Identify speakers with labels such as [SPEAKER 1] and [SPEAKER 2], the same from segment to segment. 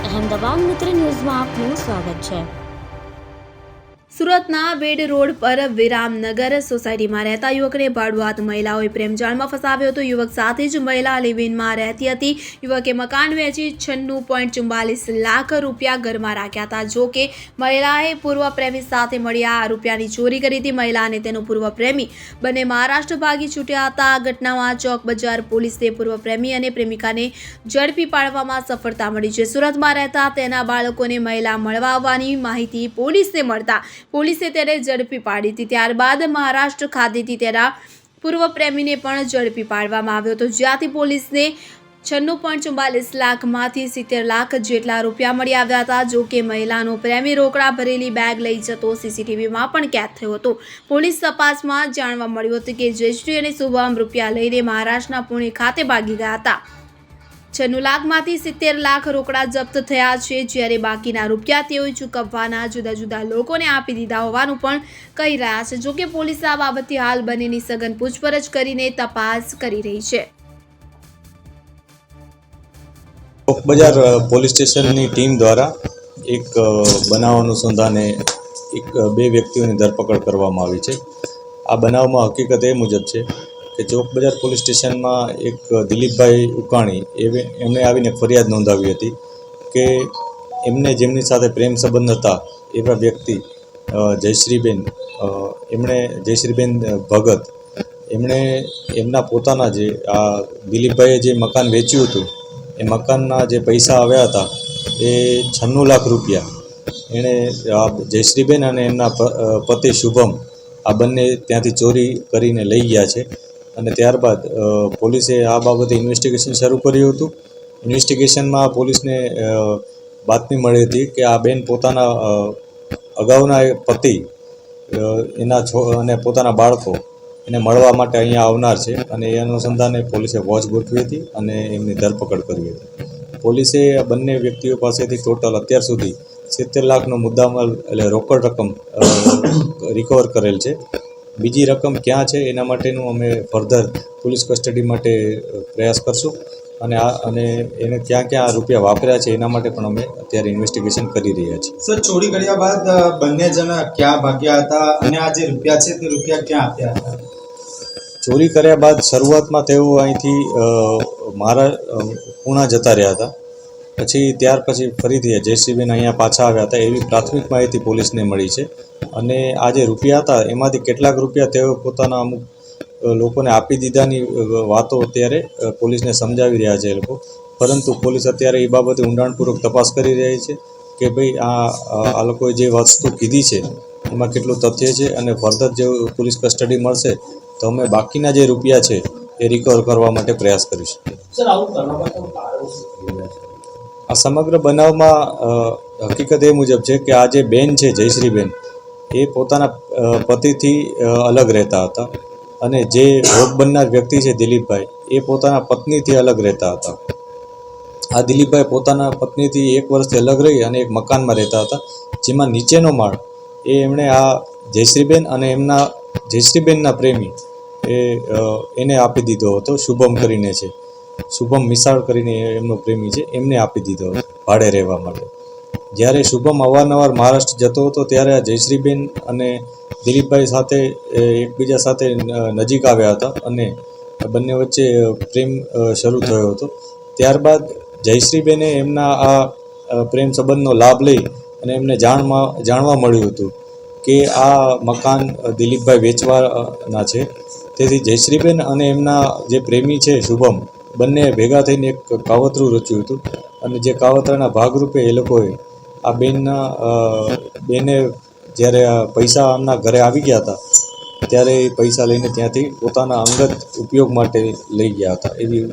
[SPEAKER 1] અહેમદાબાદ મિત્ર ન્યૂઝમાં આપનું સ્વાગત છે।
[SPEAKER 2] સુરતના બેડ રોડ પર વિરામનગર સોસાયટીમાં રહેતા યુવકને ભાડુઆત મહિલાઓએ પ્રેમજાળમાં ફસાવ્યો હતો। યુવક સાથે જ મહિલા લિવ-ઇનમાં રહેતી હતી। યુવકે મકાન વેચી 96.44 લાખ રૂપિયા ઘરમાં રાખ્યા હતા। જો કે મહિલાએ પૂર્વ પ્રેમી સાથે મળી આ રૂપિયાની ચોરી કરી હતી। મહિલા અને તેનો પૂર્વ પ્રેમી બંને મહારાષ્ટ્ર ભાગી છૂટ્યા હતા। આ ઘટનામાં ચોક બજાર પોલીસે પૂર્વ પ્રેમી અને પ્રેમિકાને ઝડપી પાડવામાં સફળતા મળી છે। સુરતમાં રહેતા તેના બાળકોને મહિલા મળવા આવવાની માહિતી પોલીસને મળતા પોલીસે તેને ઝડપી પાડી હતી। ત્યારબાદ મહારાષ્ટ્ર ખાતેથી તેના પૂર્વ પ્રેમીને પણ ઝડપી પાડવામાં આવ્યો હતો, જ્યાંથી પોલીસને 96.44 લાખમાંથી 70 લાખ જેટલા રૂપિયા મળી આવ્યા હતા। જો કે મહિલાનો પ્રેમી રોકડા ભરેલી બેગ લઈ જતો સીસીટીવીમાં પણ કેદ થયો હતો। પોલીસ તપાસમાં જાણવા મળ્યું હતું કે જયશ્રી અને શુભમ રૂપિયા લઈને મહારાષ્ટ્રના પુણે ખાતે ભાગી ગયા હતા। 96 લાખમાંથી 70 લાખ રોકડા જપ્ત થયા છે, જ્યારે બાકીના રૂપિયા તેઓએ ચૂકવવાના જુદા જુદા લોકોને આપી દીધા હોવાનું પણ કહી રહ્યા છે। જો કે પોલીસ આ બાબતે હાલ બંનેની સઘન પૂછપરછ કરીને તપાસ કરી રહી છે।
[SPEAKER 3] ચોક બજાર પોલીસ સ્ટેશનની ટીમ દ્વારા એક બનાવ અનુસંધાને બે વ્યક્તિઓની ધરપકડ કરવામાં આવી છે। આ બનાવમાં હકીકત એ મુજબ છે કે ચોક બજાર પોલીસ સ્ટેશનમાં એક દિલીપભાઈ ઉકાણી એમણે આવીને ફરિયાદ નોંધાવી હતી કે જેમની સાથે પ્રેમ સંબંધ હતા એવા વ્યક્તિ જયશ્રીબેન ભગત એમના પોતાના જે આ દિલીપભાઈએ જે મકાન વેચ્યું હતું એ મકાનના જે પૈસા આવ્યા હતા એ 96 લાખ રૂપિયા એણે જયશ્રીબેન અને એમના પતિ શુભમ આ બંને ત્યાંથી ચોરી કરીને લઈ ગયા છે। અને ત્યારબાદ પોલીસે આ બાબતે ઇન્વેસ્ટિગેશન શરૂ કર્યું હતું। ઇન્વેસ્ટિગેશનમાં પોલીસને બાતમી મળી હતી કે આ બેન પોતાના અગાઉના પતિ અને પોતાના બાળકો એને મળવા માટે અહીંયા આવનાર છે, અને એ અનુસંધાને પોલીસે વોચ ગોઠવી હતી અને એમની ધરપકડ કરી હતી। પોલીસે આ બંને વ્યક્તિઓ પાસેથી ટોટલ અત્યાર સુધી 70 લાખનો મુદ્દામાલ એટલે રોકડ રકમ રિકવર કરેલ છે। બીજી રકમ ક્યાં છે એના માટેનું અમે ફર્ધર પોલીસ કસ્ટડી માટે પ્રયાસ કરશું, અને એને ક્યાં આ રૂપિયા વાપર્યા છે એના માટે પણ અમે અત્યારે ઇન્વેસ્ટિગેશન કરી રહ્યા છીએ।
[SPEAKER 4] સર, ચોરી કર્યા બાદ બંને જણા ક્યાં ભાગ્યા હતા અને આ જે રૂપિયા છે તે રૂપિયા ક્યાં આપ્યા હતા?
[SPEAKER 3] ચોરી કર્યા બાદ શરૂઆતમાં તેઓ અહીંથી પૂણા જતા રહ્યા હતા। ત્યાર પછી ફરીથી જયશ્રીબેન અહીંયા પાછા આવ્યા હતા એવી પ્રાથમિક માહિતી પોલીસને મળી છે। અને આ જે રૂપિયા હતા એમાંથી કેટલાક રૂપિયા તેઓ પોતાના અમુક લોકોને આપી દીધાની વાતો અત્યારે પોલીસને સમજાવી રહ્યા છે એ લોકો, પરંતુ પોલીસ અત્યારે એ બાબતે ઊંડાણપૂર્વક તપાસ કરી રહી છે કે ભાઈ આ લોકોએ જે વસ્તુ કીધી છે એમાં કેટલું તથ્ય છે, અને ફર્ધર જે પોલીસ કસ્ટડી મળશે તો અમે બાકીના જે રૂપિયા છે એ રિકવર કરવા માટે પ્રયાસ કરીશું। આ સમગ્ર બનાવમાં હકીકત એ મુજબ છે કે આ જે બેન છે જયશ્રીબેન એ પોતાના પતિથી અલગ રહેતા હતા, અને જે ભોગ બનનાર વ્યક્તિ છે દિલીપભાઈ એ પોતાના પત્નીથી અલગ રહેતા હતા। આ દિલીપભાઈ પોતાના પત્નીથી 1 વર્ષથી અલગ રહી અને એક મકાનમાં રહેતા હતા, જેમાં નીચેનો માળ એમણે આ જયશ્રીબેન અને જયશ્રીબેનના પ્રેમી એને આપી દીધો હતો। શુભમ કરીને છે, શુભમ મિસાળ કરીને એમનો પ્રેમી છે, એમને આપી દીધો હતો ભાડે રહેવા માટે। જ્યારે શુભમ અવારનવાર મહારાષ્ટ્ર જતો હતો ત્યારે આ જયશ્રીબેન અને દિલીપભાઈ સાથે એકબીજા સાથે નજીક આવ્યા હતા અને બંને વચ્ચે પ્રેમ શરૂ થયો હતો। ત્યારબાદ જયશ્રીબેને એમના આ પ્રેમ સંબંધનો લાભ લઈ અને એમને જાણવા મળ્યું હતું કે આ મકાન દિલીપભાઈ વેચવાના છે, તેથી જયશ્રીબેન અને એમના જે પ્રેમી છે શુભમ બંને ભેગા થઈને એક કાવતરું રચ્યું હતું, અને જે કાવતરાના ભાગરૂપે એ લોકોએ આ બેને જ્યારે પૈસા એમના ઘરે આવી ગયા હતા ત્યારે એ પૈસા લઈને ત્યાંથી પોતાના અંગત ઉપયોગ માટે લઈ ગયા હતા એવી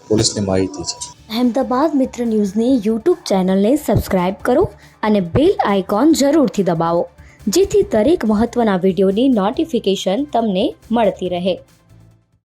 [SPEAKER 3] પોલીસને માહિતી છે।
[SPEAKER 1] અહેમદાબાદ મિત્ર ન્યૂઝની યુટ્યુબ ચેનલને સબસ્ક્રાઇબ કરો અને બેલ આઇકોન જરૂરથી દબાવો, જેથી દરેક મહત્ત્વના વિડીયોની નોટિફિકેશન તમને મળતી રહે।